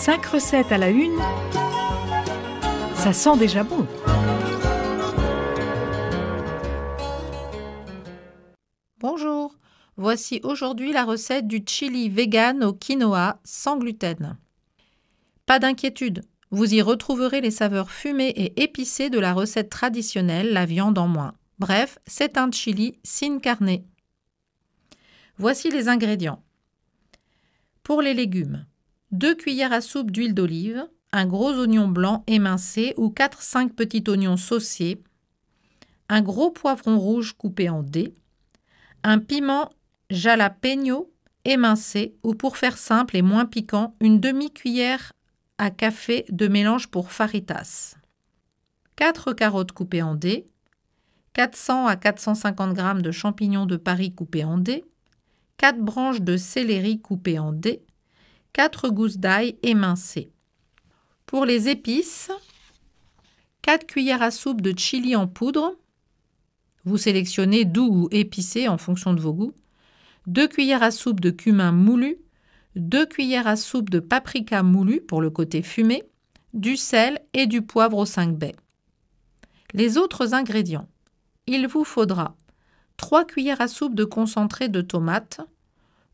5 recettes à la une, ça sent déjà bon. Bonjour, voici aujourd'hui la recette du chili vegan au quinoa sans gluten. Pas d'inquiétude, vous y retrouverez les saveurs fumées et épicées de la recette traditionnelle, la viande en moins. Bref, c'est un chili sin carne. Voici les ingrédients. Pour les légumes, 2 cuillères à soupe d'huile d'olive, un gros oignon blanc émincé ou 4-5 petits oignons sauciés, un gros poivron rouge coupé en dés, un piment jalapeño émincé ou pour faire simple et moins piquant, une demi-cuillère à café de mélange pour fajitas, 4 carottes coupées en dés, 400 à 450 g de champignons de Paris coupés en dés, 4 branches de céleri coupées en dés, 4 gousses d'ail émincées. Pour les épices, 4 cuillères à soupe de chili en poudre. Vous sélectionnez doux ou épicé en fonction de vos goûts. 2 cuillères à soupe de cumin moulu. 2 cuillères à soupe de paprika moulu pour le côté fumé. Du sel et du poivre aux 5 baies. Les autres ingrédients. Il vous faudra 3 cuillères à soupe de concentré de tomates.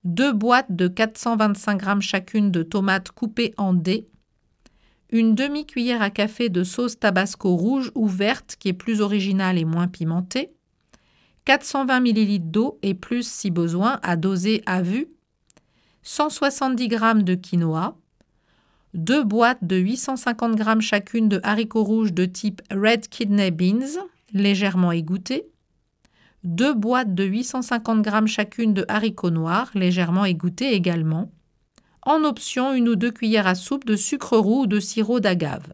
2 boîtes de 425 g chacune de tomates coupées en dés, une demi-cuillère à café de sauce tabasco rouge ou verte qui est plus originale et moins pimentée, 420 ml d'eau et plus si besoin à doser à vue, 170 g de quinoa, 2 boîtes de 850 g chacune de haricots rouges de type Red Kidney Beans, légèrement égouttés, 2 boîtes de 850 g chacune de haricots noirs, légèrement égouttés également. En option, 1 ou 2 cuillères à soupe de sucre roux ou de sirop d'agave.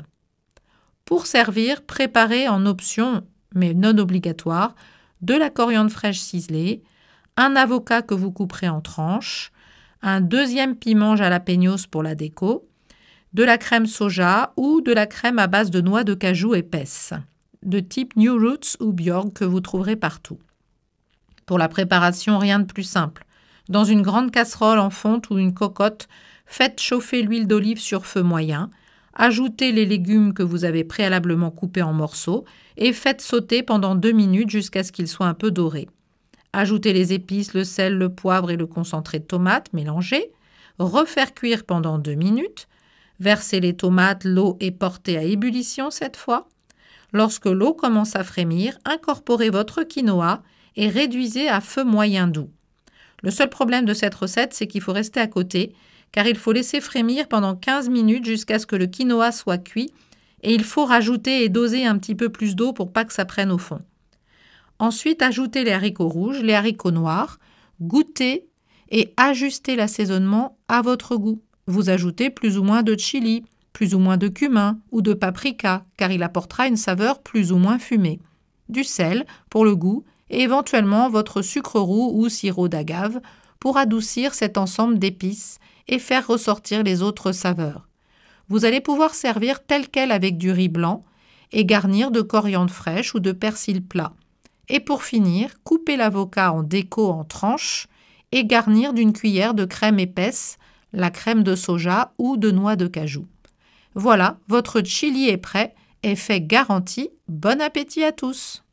Pour servir, préparez en option, mais non obligatoire, de la coriandre fraîche ciselée, un avocat que vous couperez en tranches, un deuxième piment jalapeños pour la déco, de la crème soja ou de la crème à base de noix de cajou épaisse, de type New Roots ou Bjorg que vous trouverez partout. Pour la préparation, rien de plus simple. Dans une grande casserole en fonte ou une cocotte, faites chauffer l'huile d'olive sur feu moyen, ajoutez les légumes que vous avez préalablement coupés en morceaux et faites sauter pendant 2 minutes jusqu'à ce qu'ils soient un peu dorés. Ajoutez les épices, le sel, le poivre et le concentré de tomate mélangés, refaire cuire pendant 2 minutes, versez les tomates, l'eau et portez à ébullition cette fois. Lorsque l'eau commence à frémir, incorporez votre quinoa et réduisez à feu moyen doux. Le seul problème de cette recette, c'est qu'il faut rester à côté, car il faut laisser frémir pendant 15 minutes jusqu'à ce que le quinoa soit cuit, et il faut rajouter et doser un petit peu plus d'eau pour pas que ça prenne au fond. Ensuite, ajoutez les haricots rouges, les haricots noirs, goûtez et ajustez l'assaisonnement à votre goût. Vous ajoutez plus ou moins de chili, plus ou moins de cumin ou de paprika, car il apportera une saveur plus ou moins fumée. Du sel pour le goût, et éventuellement votre sucre roux ou sirop d'agave pour adoucir cet ensemble d'épices et faire ressortir les autres saveurs. Vous allez pouvoir servir tel quel avec du riz blanc et garnir de coriandre fraîche ou de persil plat. Et pour finir, coupez l'avocat en déco en tranches et garnir d'une cuillère de crème épaisse, la crème de soja ou de noix de cajou. Voilà, votre chili est prêt, effet garanti. Bon appétit à tous!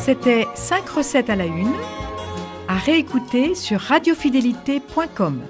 C'était 5 recettes à la une, à réécouter sur radiofidélité.com.